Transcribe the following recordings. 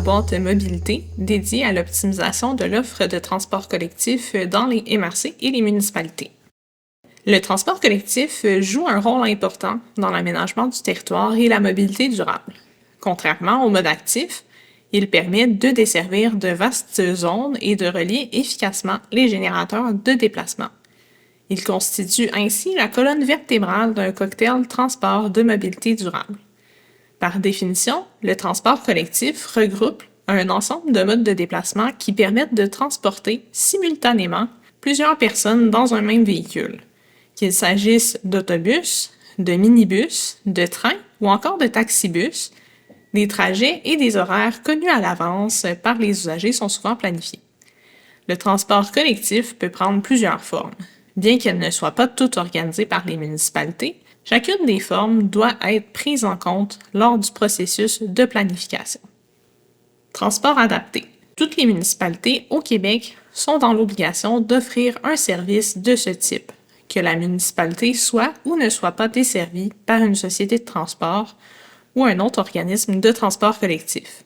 boîte mobilité dédiée à l'optimisation de l'offre de transport collectif dans les MRC et les municipalités. Le transport collectif joue un rôle important dans l'aménagement du territoire et la mobilité durable. Contrairement au mode actif, il permet de desservir de vastes zones et de relier efficacement les générateurs de déplacement. Il constitue ainsi la colonne vertébrale d'un cocktail transport de mobilité durable. Par définition, le transport collectif regroupe un ensemble de modes de déplacement qui permettent de transporter simultanément plusieurs personnes dans un même véhicule, qu'il s'agisse d'autobus, de minibus, de trains ou encore de taxibus. Des trajets et des horaires connus à l'avance par les usagers sont souvent planifiés. Le transport collectif peut prendre plusieurs formes. Bien qu'elles ne soient pas toutes organisées par les municipalités, chacune des formes doit être prise en compte lors du processus de planification. Transport adapté. Toutes les municipalités au Québec sont dans l'obligation d'offrir un service de ce type, que la municipalité soit ou ne soit pas desservie par une société de transport ou un autre organisme de transport collectif.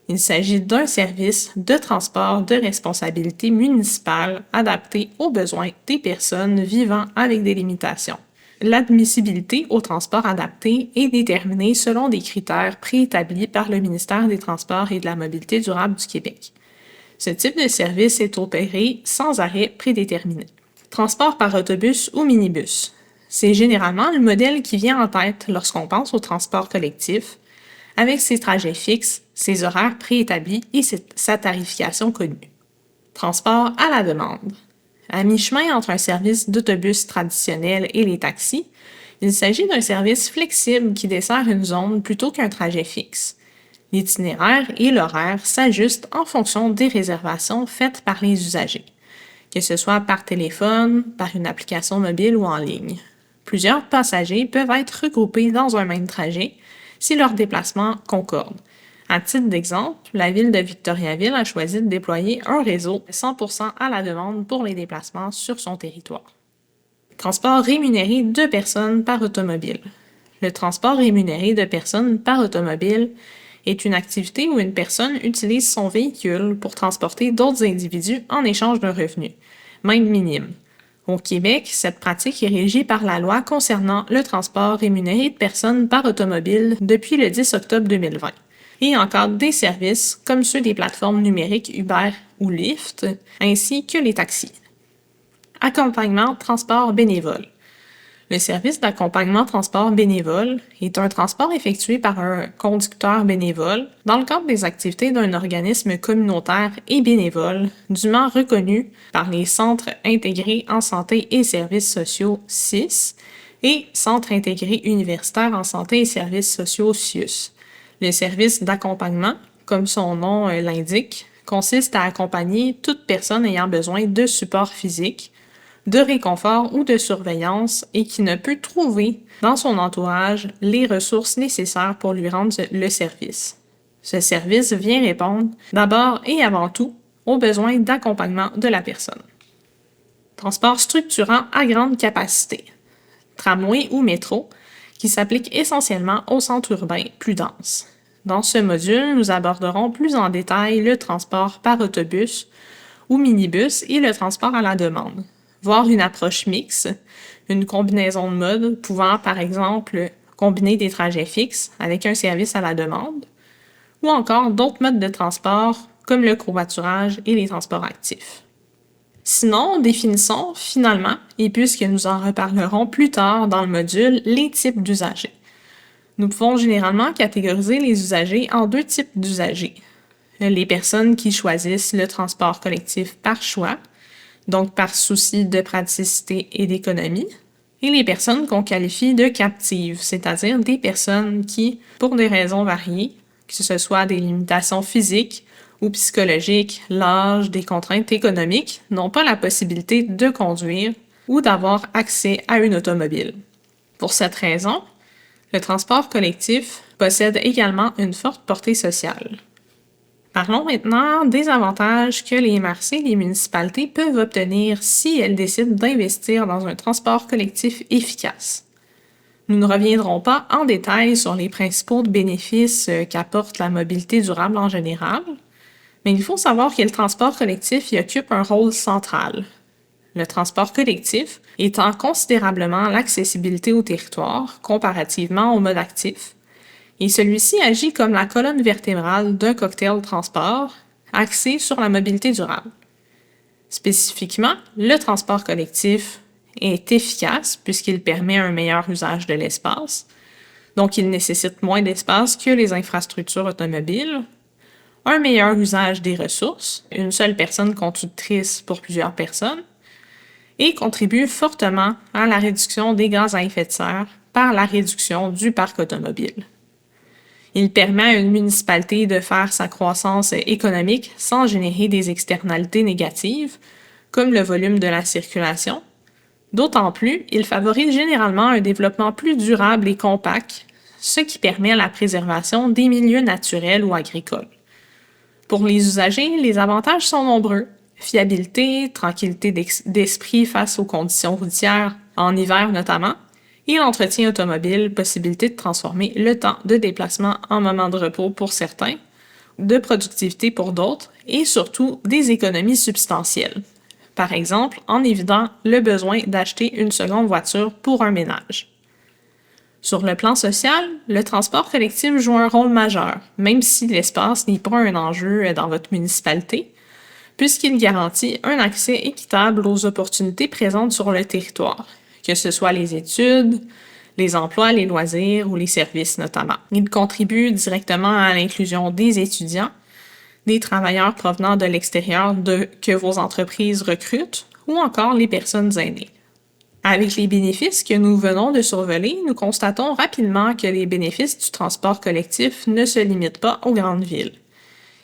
Il s'agit d'un service de transport de responsabilité municipale adapté aux besoins des personnes vivant avec des limitations. L'admissibilité au transport adapté est déterminée selon des critères préétablis par le ministère des Transports et de la Mobilité durable du Québec. Ce type de service est opéré sans arrêt prédéterminé. Transport par autobus ou minibus. C'est généralement le modèle qui vient en tête lorsqu'on pense au transport collectif, avec ses trajets fixes, ses horaires préétablis et sa tarification connue. Transport à la demande. À mi-chemin entre un service d'autobus traditionnel et les taxis, il s'agit d'un service flexible qui dessert une zone plutôt qu'un trajet fixe. L'itinéraire et l'horaire s'ajustent en fonction des réservations faites par les usagers, que ce soit par téléphone, par une application mobile ou en ligne. Plusieurs passagers peuvent être regroupés dans un même trajet si leurs déplacements concordent. À titre d'exemple, la ville de Victoriaville a choisi de déployer un réseau 100% à la demande pour les déplacements sur son territoire. Transport rémunéré de personnes par automobile. Le transport rémunéré de personnes par automobile est une activité où une personne utilise son véhicule pour transporter d'autres individus en échange d'un revenu, même minime. Au Québec, cette pratique est régie par la loi concernant le transport rémunéré de personnes par automobile depuis le 10 octobre 2020 et encadre des services comme ceux des plateformes numériques Uber ou Lyft, ainsi que les taxis. Accompagnement transport bénévole. Le service d'accompagnement transport bénévole est un transport effectué par un conducteur bénévole dans le cadre des activités d'un organisme communautaire et bénévole dûment reconnu par les Centres intégrés en santé et services sociaux CIS et Centres intégrés universitaires en santé et services sociaux CIUS. Le service d'accompagnement, comme son nom l'indique, consiste à accompagner toute personne ayant besoin de support physique, de réconfort ou de surveillance et qui ne peut trouver dans son entourage les ressources nécessaires pour lui rendre le service. Ce service vient répondre d'abord et avant tout aux besoins d'accompagnement de la personne. Transport structurant à grande capacité. Tramway ou métro, qui s'applique essentiellement aux centres urbains plus denses. Dans ce module, nous aborderons plus en détail le transport par autobus ou minibus et le transport à la demande. Voire une approche mixte, une combinaison de modes pouvant, par exemple, combiner des trajets fixes avec un service à la demande, ou encore d'autres modes de transport comme le covoiturage et les transports actifs. Sinon, définissons finalement, et puisque nous en reparlerons plus tard dans le module, les types d'usagers. Nous pouvons généralement catégoriser les usagers en deux types d'usagers. Les personnes qui choisissent le transport collectif par choix, donc par souci de praticité et d'économie, et les personnes qu'on qualifie de captives, c'est-à-dire des personnes qui, pour des raisons variées, que ce soit des limitations physiques ou psychologiques, l'âge, des contraintes économiques, n'ont pas la possibilité de conduire ou d'avoir accès à une automobile. Pour cette raison, le transport collectif possède également une forte portée sociale. Parlons maintenant des avantages que les MRC et les municipalités peuvent obtenir si elles décident d'investir dans un transport collectif efficace. Nous ne reviendrons pas en détail sur les principaux bénéfices qu'apporte la mobilité durable en général, mais il faut savoir que le transport collectif y occupe un rôle central. Le transport collectif étend considérablement l'accessibilité au territoire comparativement au mode actif, et celui-ci agit comme la colonne vertébrale d'un cocktail de transport axé sur la mobilité durable. Spécifiquement, le transport collectif est efficace puisqu'il permet un meilleur usage de l'espace, donc il nécessite moins d'espace que les infrastructures automobiles, un meilleur usage des ressources, une seule personne conductrice pour plusieurs personnes, et contribue fortement à la réduction des gaz à effet de serre par la réduction du parc automobile. Il permet à une municipalité de faire sa croissance économique sans générer des externalités négatives, comme le volume de la circulation. D'autant plus, il favorise généralement un développement plus durable et compact, ce qui permet la préservation des milieux naturels ou agricoles. Pour les usagers, les avantages sont nombreux. Fiabilité, tranquillité d'esprit face aux conditions routières, en hiver notamment, et l'entretien automobile, possibilité de transformer le temps de déplacement en moment de repos pour certains, de productivité pour d'autres, et surtout des économies substantielles. Par exemple, en évitant le besoin d'acheter une seconde voiture pour un ménage. Sur le plan social, le transport collectif joue un rôle majeur, même si l'espace n'est pas un enjeu dans votre municipalité, puisqu'il garantit un accès équitable aux opportunités présentes sur le territoire, que ce soit les études, les emplois, les loisirs ou les services notamment. Il contribue directement à l'inclusion des étudiants, des travailleurs provenant de l'extérieur que vos entreprises recrutent, ou encore les personnes aînées. Avec les bénéfices que nous venons de survoler, nous constatons rapidement que les bénéfices du transport collectif ne se limitent pas aux grandes villes.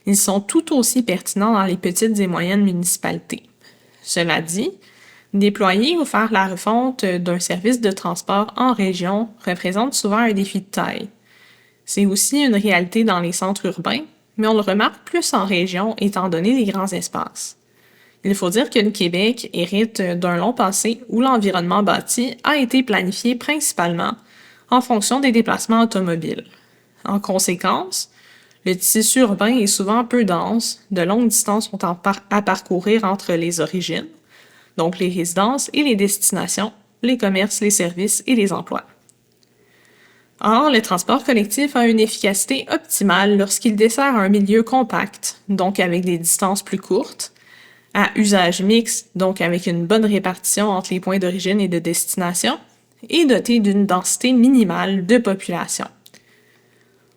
Ils sont tout aussi pertinents dans les petites et moyennes municipalités. Cela dit, déployer ou faire la refonte d'un service de transport en région représente souvent un défi de taille. C'est aussi une réalité dans les centres urbains, mais on le remarque plus en région étant donné les grands espaces. Il faut dire que le Québec hérite d'un long passé où l'environnement bâti a été planifié principalement en fonction des déplacements automobiles. En conséquence, le tissu urbain est souvent peu dense, de longues distances sont à parcourir entre les origines, donc les résidences et les destinations, les commerces, les services et les emplois. Or, le transport collectif a une efficacité optimale lorsqu'il dessert un milieu compact, donc avec des distances plus courtes, à usage mixte, donc avec une bonne répartition entre les points d'origine et de destination, et doté d'une densité minimale de population.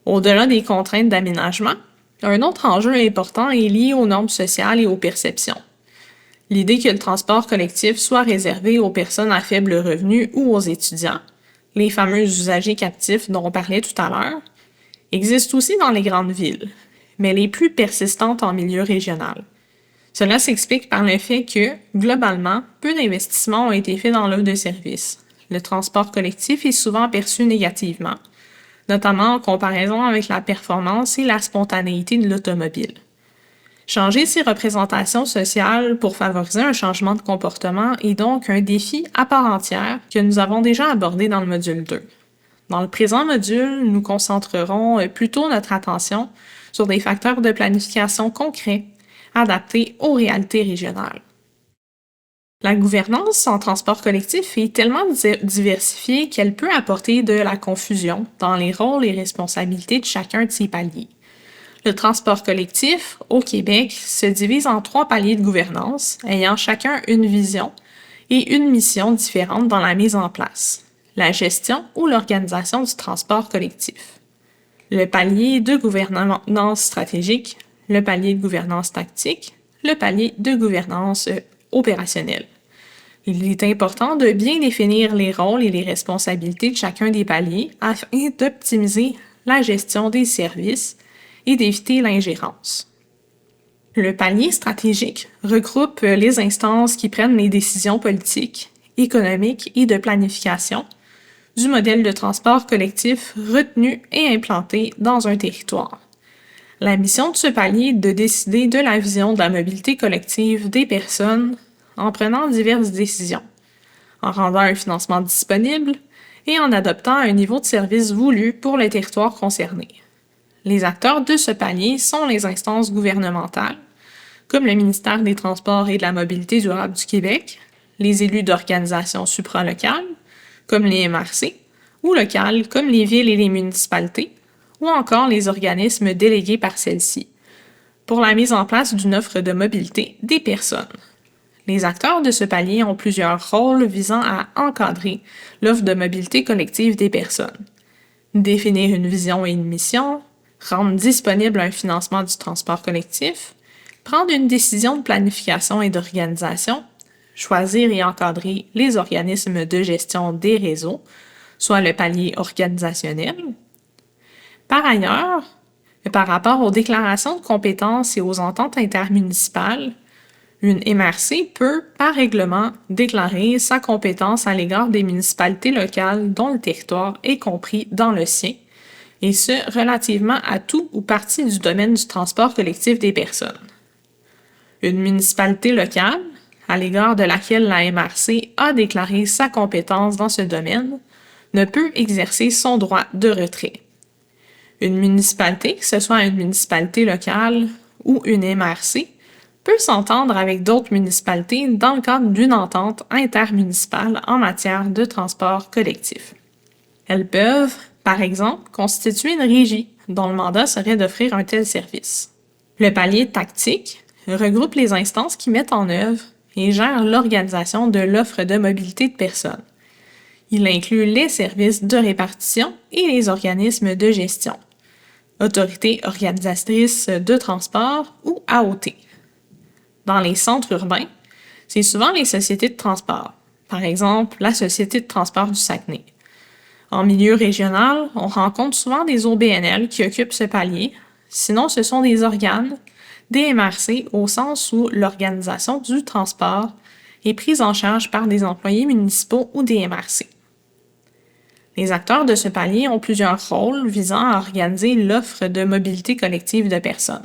Au-delà des contraintes d'aménagement, un autre enjeu important est lié aux normes sociales et aux perceptions. L'idée que le transport collectif soit réservé aux personnes à faible revenu ou aux étudiants, les fameux usagers captifs dont on parlait tout à l'heure, existe aussi dans les grandes villes, mais les plus persistantes en milieu régional. Cela s'explique par le fait que, globalement, peu d'investissements ont été faits dans l'offre de services. Le transport collectif est souvent perçu négativement, notamment en comparaison avec la performance et la spontanéité de l'automobile. Changer ces représentations sociales pour favoriser un changement de comportement est donc un défi à part entière que nous avons déjà abordé dans le module 2. Dans le présent module, nous concentrerons plutôt notre attention sur des facteurs de planification concrets adaptés aux réalités régionales. La gouvernance en transport collectif est tellement diversifiée qu'elle peut apporter de la confusion dans les rôles et responsabilités de chacun de ses paliers. Le transport collectif, au Québec, se divise en 3 paliers de gouvernance, ayant chacun une vision et une mission différente dans la mise en place, la gestion ou l'organisation du transport collectif. Le palier de gouvernance stratégique, le palier de gouvernance tactique, le palier de gouvernance opérationnelle. Il est important de bien définir les rôles et les responsabilités de chacun des paliers afin d'optimiser la gestion des services et d'éviter l'ingérence. Le palier stratégique regroupe les instances qui prennent les décisions politiques, économiques et de planification du modèle de transport collectif retenu et implanté dans un territoire. La mission de ce palier est de décider de la vision de la mobilité collective des personnes en prenant diverses décisions, en rendant un financement disponible et en adoptant un niveau de service voulu pour le territoire concerné. Les acteurs de ce palier sont les instances gouvernementales, comme le ministère des Transports et de la Mobilité durable du Québec, les élus d'organisations supralocales, comme les MRC, ou locales, comme les villes et les municipalités, ou encore les organismes délégués par celles-ci, pour la mise en place d'une offre de mobilité des personnes. Les acteurs de ce palier ont plusieurs rôles visant à encadrer l'offre de mobilité collective des personnes. Définir une vision et une mission, rendre disponible un financement du transport collectif, prendre une décision de planification et d'organisation, choisir et encadrer les organismes de gestion des réseaux, soit le palier organisationnel. Par ailleurs, par rapport aux déclarations de compétences et aux ententes intermunicipales, une MRC peut, par règlement, déclarer sa compétence à l'égard des municipalités locales dont le territoire est compris dans le sien, et ce, relativement à tout ou partie du domaine du transport collectif des personnes. Une municipalité locale, à l'égard de laquelle la MRC a déclaré sa compétence dans ce domaine, ne peut exercer son droit de retrait. Une municipalité, que ce soit une municipalité locale ou une MRC, peut s'entendre avec d'autres municipalités dans le cadre d'une entente intermunicipale en matière de transport collectif. Elles peuvent, par exemple, constituer une régie dont le mandat serait d'offrir un tel service. Le palier tactique regroupe les instances qui mettent en œuvre et gèrent l'organisation de l'offre de mobilité de personnes. Il inclut les services de répartition et les organismes de gestion, autorités organisatrices de transport ou AOT. Dans les centres urbains, c'est souvent les sociétés de transport, par exemple la Société de transport du Saguenay. En milieu régional, on rencontre souvent des OBNL qui occupent ce palier, sinon ce sont des organes, des MRC au sens où l'organisation du transport est prise en charge par des employés municipaux ou des MRC. Les acteurs de ce palier ont plusieurs rôles visant à organiser l'offre de mobilité collective de personnes.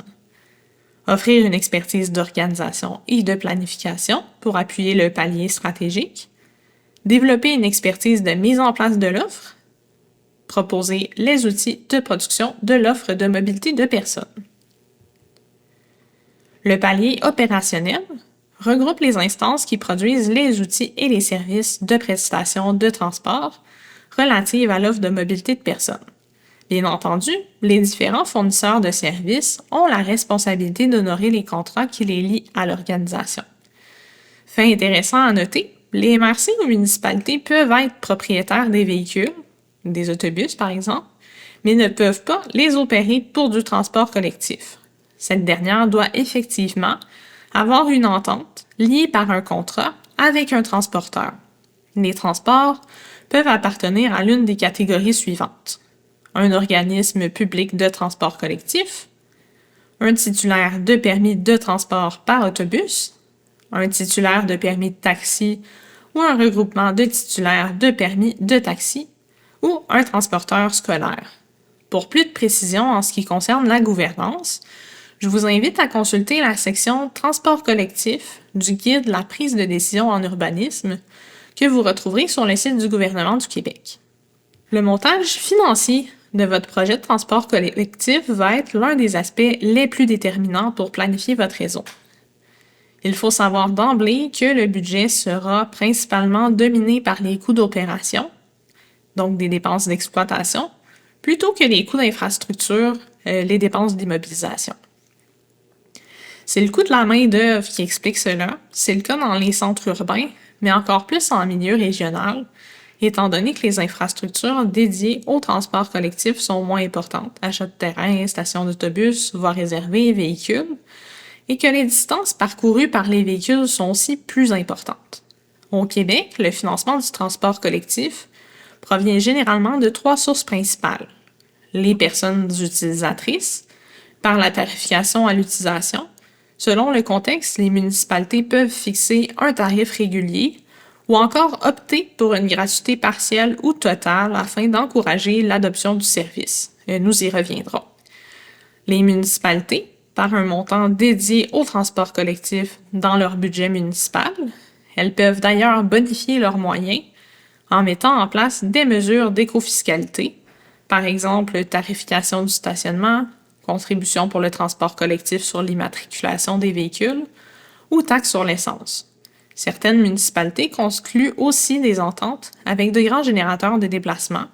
Offrir une expertise d'organisation et de planification pour appuyer le palier stratégique, développer une expertise de mise en place de l'offre, proposer les outils de production de l'offre de mobilité de personnes. Le palier opérationnel regroupe les instances qui produisent les outils et les services de prestation de transport relatifs à l'offre de mobilité de personnes. Bien entendu, les différents fournisseurs de services ont la responsabilité d'honorer les contrats qui les lient à l'organisation. Fait intéressant à noter, les MRC ou municipalités peuvent être propriétaires des véhicules, des autobus par exemple, mais ne peuvent pas les opérer pour du transport collectif. Cette dernière doit effectivement avoir une entente liée par un contrat avec un transporteur. Les transports peuvent appartenir à l'une des catégories suivantes: un organisme public de transport collectif, un titulaire de permis de transport par autobus, un titulaire de permis de taxi ou un regroupement de titulaires de permis de taxi, ou un transporteur scolaire. Pour plus de précision en ce qui concerne la gouvernance, je vous invite à consulter la section Transport collectif du guide La prise de décision en urbanisme que vous retrouverez sur le site du gouvernement du Québec. Le montage financier de votre projet de transport collectif va être l'un des aspects les plus déterminants pour planifier votre réseau. Il faut savoir d'emblée que le budget sera principalement dominé par les coûts d'opération, donc des dépenses d'exploitation, plutôt que les coûts d'infrastructure, les dépenses d'immobilisation. C'est le coût de la main-d'œuvre qui explique cela. C'est le cas dans les centres urbains, mais encore plus en milieu régional, étant donné que les infrastructures dédiées au transport collectif sont moins importantes, achats de terrain, stations d'autobus, voies réservées, véhicules, et que les distances parcourues par les véhicules sont aussi plus importantes. Au Québec, le financement du transport collectif provient généralement de 3 sources principales: les personnes utilisatrices, par la tarification à l'utilisation. Selon le contexte, les municipalités peuvent fixer un tarif régulier ou encore opter pour une gratuité partielle ou totale afin d'encourager l'adoption du service. Nous y reviendrons. Les municipalités, par un montant dédié au transport collectif dans leur budget municipal, elles peuvent d'ailleurs bonifier leurs moyens en mettant en place des mesures d'écofiscalité, par exemple tarification du stationnement, contribution pour le transport collectif sur l'immatriculation des véhicules ou taxe sur l'essence. Certaines municipalités concluent aussi des ententes avec de grands générateurs de déplacement,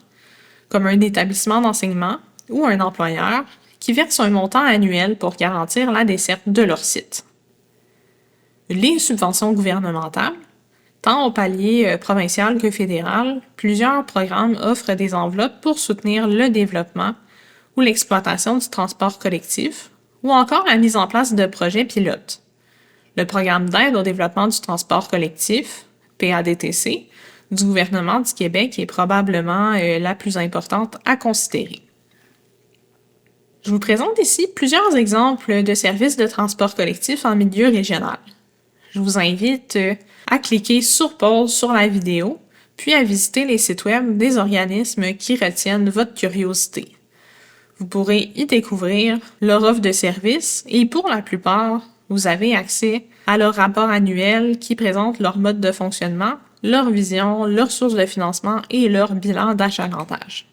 comme un établissement d'enseignement ou un employeur, qui verse un montant annuel pour garantir la desserte de leur site. Les subventions gouvernementales, tant au palier provincial que fédéral, plusieurs programmes offrent des enveloppes pour soutenir le développement ou l'exploitation du transport collectif, ou encore la mise en place de projets pilotes. Le programme d'aide au développement du transport collectif, PADTC, du gouvernement du Québec est probablement la plus importante à considérer. Je vous présente ici plusieurs exemples de services de transport collectif en milieu régional. Je vous invite à cliquer sur pause sur la vidéo, puis à visiter les sites web des organismes qui retiennent votre curiosité. Vous pourrez y découvrir leur offre de services et pour la plupart, vous avez accès à leur rapport annuel qui présente leur mode de fonctionnement, leur vision, leurs sources de financement et leur bilan d'achalandage.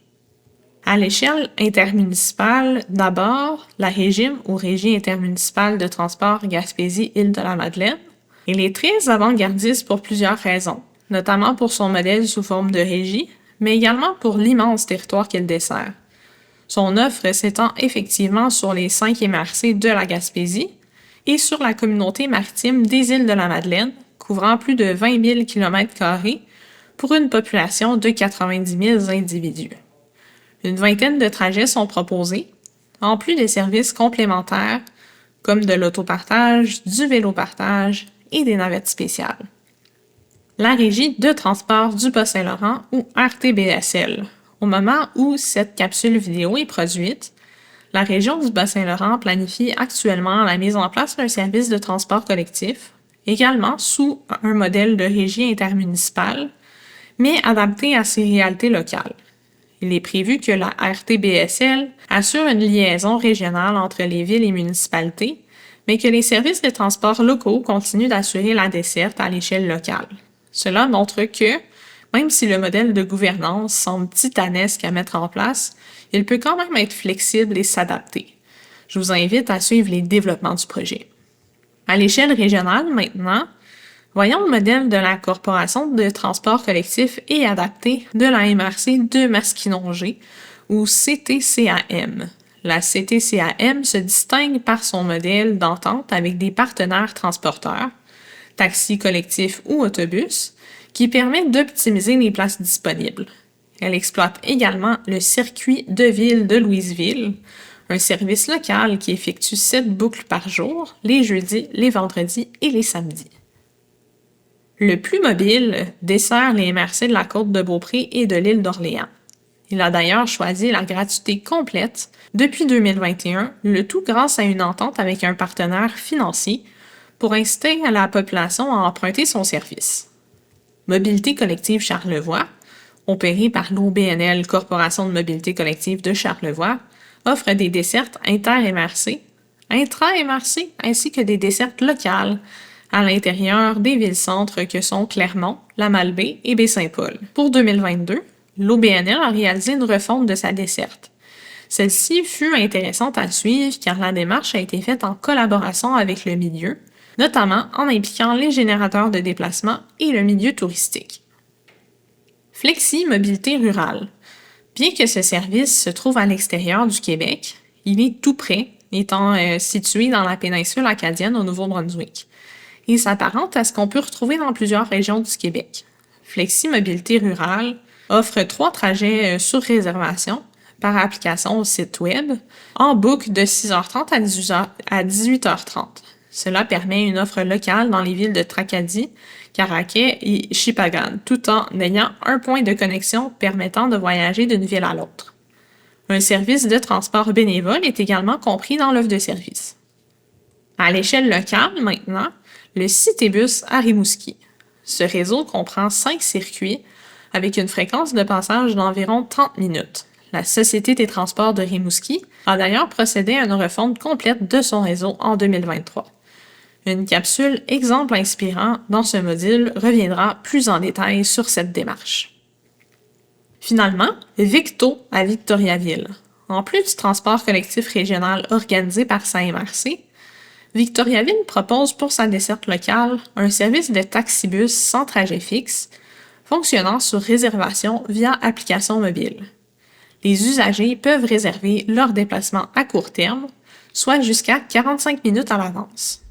À l'échelle intermunicipale, d'abord, la Régime ou Régie intermunicipale de transport Gaspésie-Île-de-la-Madeleine. Elle est très avant-gardiste pour plusieurs raisons, notamment pour son modèle sous forme de régie, mais également pour l'immense territoire qu'elle dessert. Son offre s'étend effectivement sur les 5 MRC de la Gaspésie et sur la communauté maritime des îles de la Madeleine, couvrant plus de 20 000 km² pour une population de 90 000 individus. Une vingtaine de trajets sont proposés, en plus des services complémentaires comme de l'autopartage, du vélopartage et des navettes spéciales. La Régie de transport du Bas-Saint-Laurent ou RTBSL. Au moment où cette capsule vidéo est produite, la région du Bas-Saint-Laurent planifie actuellement la mise en place d'un service de transport collectif, également sous un modèle de régie intermunicipale, mais adapté à ses réalités locales. Il est prévu que la RTBSL assure une liaison régionale entre les villes et municipalités, mais que les services de transport locaux continuent d'assurer la desserte à l'échelle locale. Cela montre que, même si le modèle de gouvernance semble titanesque à mettre en place, il peut quand même être flexible et s'adapter. Je vous invite à suivre les développements du projet. À l'échelle régionale, maintenant, voyons le modèle de la Corporation de transport collectif et adapté de la MRC de Masquinongé, ou CTCAM. La CTCAM se distingue par son modèle d'entente avec des partenaires transporteurs, taxis collectifs ou autobus, qui permet d'optimiser les places disponibles. Elle exploite également le circuit de ville de Louisville, un service local qui effectue 7 boucles par jour, les jeudis, les vendredis et les samedis. Le Plus Mobile dessert les MRC de la Côte-de-Beaupré et de l'île d'Orléans. Il a d'ailleurs choisi la gratuité complète depuis 2021, le tout grâce à une entente avec un partenaire financier pour inciter la population à emprunter son service. Mobilité collective Charlevoix, opérée par l'OBNL Corporation de mobilité collective de Charlevoix, offre des dessertes inter-MRC, intra-MRC ainsi que des dessertes locales à l'intérieur des villes-centres que sont Clermont, la Malbaie et Baie-Saint-Paul. Pour 2022, l'OBNL a réalisé une refonte de sa desserte. Celle-ci fut intéressante à suivre car la démarche a été faite en collaboration avec le milieu, notamment en impliquant les générateurs de déplacement et le milieu touristique. Flexi Mobilité Rurale. Bien que ce service se trouve à l'extérieur du Québec, il est tout près, étant situé dans la péninsule acadienne au Nouveau-Brunswick. Il s'apparente à ce qu'on peut retrouver dans plusieurs régions du Québec. Flexi Mobilité Rurale offre 3 trajets sur réservation par application au site web, en boucle de 6h30 à 18h30. Cela permet une offre locale dans les villes de Tracadie, Caraquet et Shippagan, tout en ayant un point de connexion permettant de voyager d'une ville à l'autre. Un service de transport bénévole est également compris dans l'offre de service. À l'échelle locale, maintenant, le Citébus à Rimouski. Ce réseau comprend 5 circuits avec une fréquence de passage d'environ 30 minutes. La Société des transports de Rimouski a d'ailleurs procédé à une refonte complète de son réseau en 2023. Une capsule exemple inspirant dans ce module reviendra plus en détail sur cette démarche. Finalement, Victo à Victoriaville. En plus du transport collectif régional organisé par sa MRC, Victoriaville propose pour sa desserte locale un service de taxibus sans trajet fixe, fonctionnant sur réservation via application mobile. Les usagers peuvent réserver leur déplacement à court terme, soit jusqu'à 45 minutes à l'avance.